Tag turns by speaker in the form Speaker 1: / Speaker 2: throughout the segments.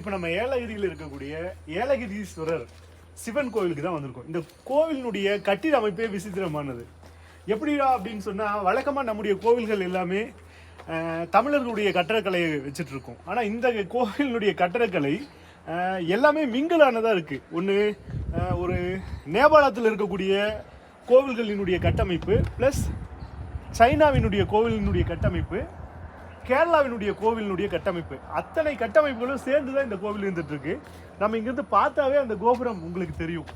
Speaker 1: இப்போ நம்ம ஏலகிரியில் இருக்கக்கூடிய ஏலகிரீஸ்வரர் சிவன் கோவிலுக்கு தான் வந்திருக்கோம். இந்த கோவிலினுடைய கட்டிட அமைப்பே விசித்திரமானது. எப்படிடா அப்படின்னு சொன்னால், வழக்கமாக நம்முடைய கோவில்கள் எல்லாமே தமிழர்களுடைய கட்டடக்கலையை வச்சுட்டு இருக்கோம். ஆனால் இந்த கோவிலினுடைய கட்டடக்கலை எல்லாமே மிங்கிளானதாக இருக்குது. ஒன்று ஒரு நேபாளத்தில் இருக்கக்கூடிய கோவில்களினுடைய கட்டமைப்பு ப்ளஸ் சைனாவினுடைய கோவிலினுடைய கட்டமைப்பு, கேரளாவினுடைய கோவிலினுடைய கட்டமைப்பு, அத்தனை கட்டமைப்புகளும் சேர்ந்து தான் இந்த கோவில் இருந்துட்டு இருக்கு. நம்ம இங்கிருந்து பார்த்தாவே அந்த கோபுரம் உங்களுக்கு தெரியும்.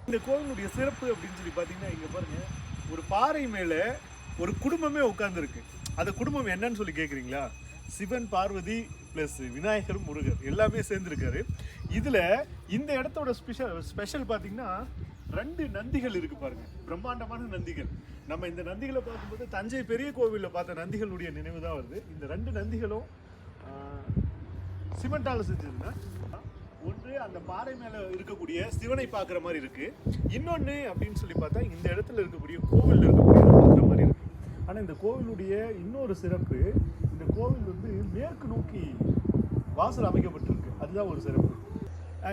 Speaker 1: இந்த கோவிலுடைய சிறப்பு அப்படின்னு சொல்லி பார்த்தீங்கன்னா, இங்க பாருங்க, ஒரு பாறை மேல ஒரு குடும்பமே உட்கார்ந்துருக்கு. அந்த குடும்பம் என்னன்னு சொல்லி கேட்குறீங்களா? சிவன், பார்வதி பிளஸ் விநாயகர், முருகர் எல்லாமே சேர்ந்துருக்காரு. இதுல இந்த இடத்தோட ஸ்பெஷல் பார்த்தீங்கன்னா 2 நந்திகள் இருக்கு பாருங்க, பிரம்மாண்டமான நந்திகள். நம்ம இந்த நந்திகளை பார்க்கும்போது தஞ்சை பெரிய கோவிலில் பார்த்த நந்திகளுடைய நினைவு தான் வருது. இந்த 2 நந்திகளும் சிமெண்டால செஞ்சதுன்னா, ஒன்று அந்த பாறை மேல இருக்கக்கூடிய சிவனை பார்க்குற மாதிரி இருக்கு, இன்னொன்று அப்படின்னு சொல்லி பார்த்தா இந்த இடத்துல இருக்கக்கூடிய கோவில் இருக்கக்கூடிய பார்க்குற மாதிரி இருக்கு. ஆனால் இந்த கோவிலுடைய இன்னொரு சிறப்பு, இந்த கோவில் வந்து மேற்கு நோக்கி வாசல் அமைக்கப்பட்டிருக்கு. அதுதான் ஒரு சிறப்பு.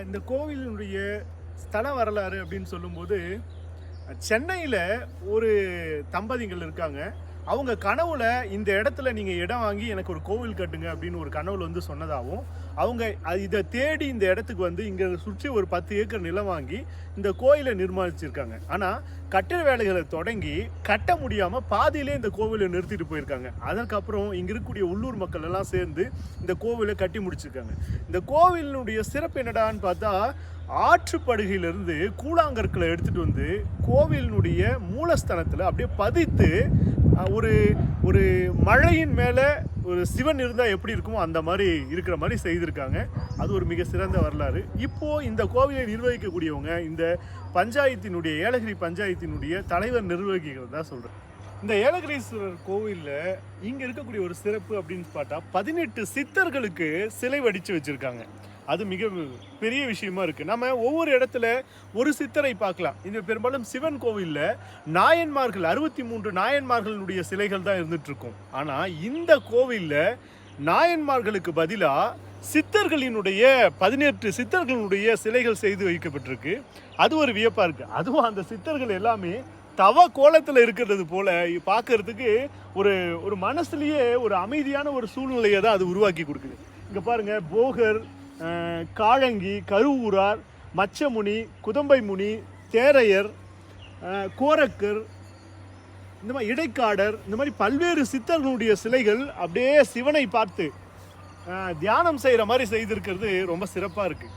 Speaker 1: இந்த கோவிலினுடைய ஸ்தல வரலாறு அப்படின்னு சொல்லும்போது, சென்னையில் ஒரு தம்பதிகள் இருக்காங்க. அவங்க கனவுல இந்த இடத்துல நீங்கள் இடம் வாங்கி எனக்கு ஒரு கோவில் கட்டுங்க அப்படின்னு ஒரு கனவுல வந்து சொன்னதாகவும், அவங்க இதை தேடி இந்த இடத்துக்கு வந்து இங்கே சுற்றி ஒரு 10 ஏக்கர் நிலம் வாங்கி இந்த கோயிலை நிர்மாணிச்சிருக்காங்க. ஆனால் கட்டிட வேலைகளை தொடங்கி கட்ட முடியாமல் பாதியிலே இந்த கோவிலை நிறுத்திட்டு போயிருக்காங்க. அதற்கப்புறம் இங்கே இருக்கக்கூடிய உள்ளூர் மக்கள் எல்லாம் சேர்ந்து இந்த கோவிலை கட்டி முடிச்சிருக்காங்க. இந்த கோவிலினுடைய சிறப்பு என்னடான்னு பார்த்தா, ஆற்றுப்படுகையிலிருந்து கூழாங்கற்களை எடுத்துகிட்டு வந்து கோவிலினுடைய மூலஸ்தானத்தில் அப்படியே பதித்து ஒரு மழையின் மேலே ஒரு சிவன் இருந்தால் எப்படி இருக்குமோ அந்த மாதிரி இருக்கிற மாதிரி செய்திருக்காங்க. அது ஒரு மிக சிறந்த வரலாறு. இப்போது இந்த கோவிலை நிர்வகிக்கக்கூடியவங்க இந்த பஞ்சாயத்தினுடைய, ஏலகிரி பஞ்சாயத்தினுடைய தலைவர் நிர்வகிக்கிறது தான் சொல்கிறேன். இந்த ஏலகிரீஸ்வரர் கோவிலில் இங்கே இருக்கக்கூடிய ஒரு சிறப்பு அப்படின்னு பார்த்தா, 18 சித்தர்களுக்கு சிலை வடித்து வச்சுருக்காங்க. அது மிக பெரிய விஷயமா இருக்குது. நம்ம ஒவ்வொரு இடத்துல ஒரு சித்தரை பார்க்கலாம். இந்த பெரும்பாலும் சிவன் கோவிலில் நாயன்மார்கள் 63 நாயன்மார்களுடைய சிலைகள் தான் இருந்துகிட்ருக்கும். ஆனால் இந்த கோவிலில் நாயன்மார்களுக்கு பதிலாக சித்தர்களினுடைய 18 சித்தர்களுடைய சிலைகள் செய்து வைக்கப்பட்டிருக்கு. அது ஒரு வியப்பாக இருக்குது. அதுவும் அந்த சித்தர்கள் எல்லாமே தவ கோலத்தில் இருக்கிறது போல பார்க்கறதுக்கு ஒரு மனசுலேயே ஒரு அமைதியான ஒரு சூழ்நிலையை தான் அது உருவாக்கி கொடுக்குது. இங்கே பாருங்கள், போகர், காழங்கி, கருவூரார், மச்சமுனி, குதம்பை முனி, தேரையர், கோரக்கர், இந்த மாதிரி இடைக்காடர், இந்த மாதிரி பல்வேறு சித்தர்களுடைய சிலைகள் அப்படியே சிவனை பார்த்து தியானம் செய்கிற மாதிரி செய்திருக்கிறது ரொம்ப சிறப்பாக இருக்குது.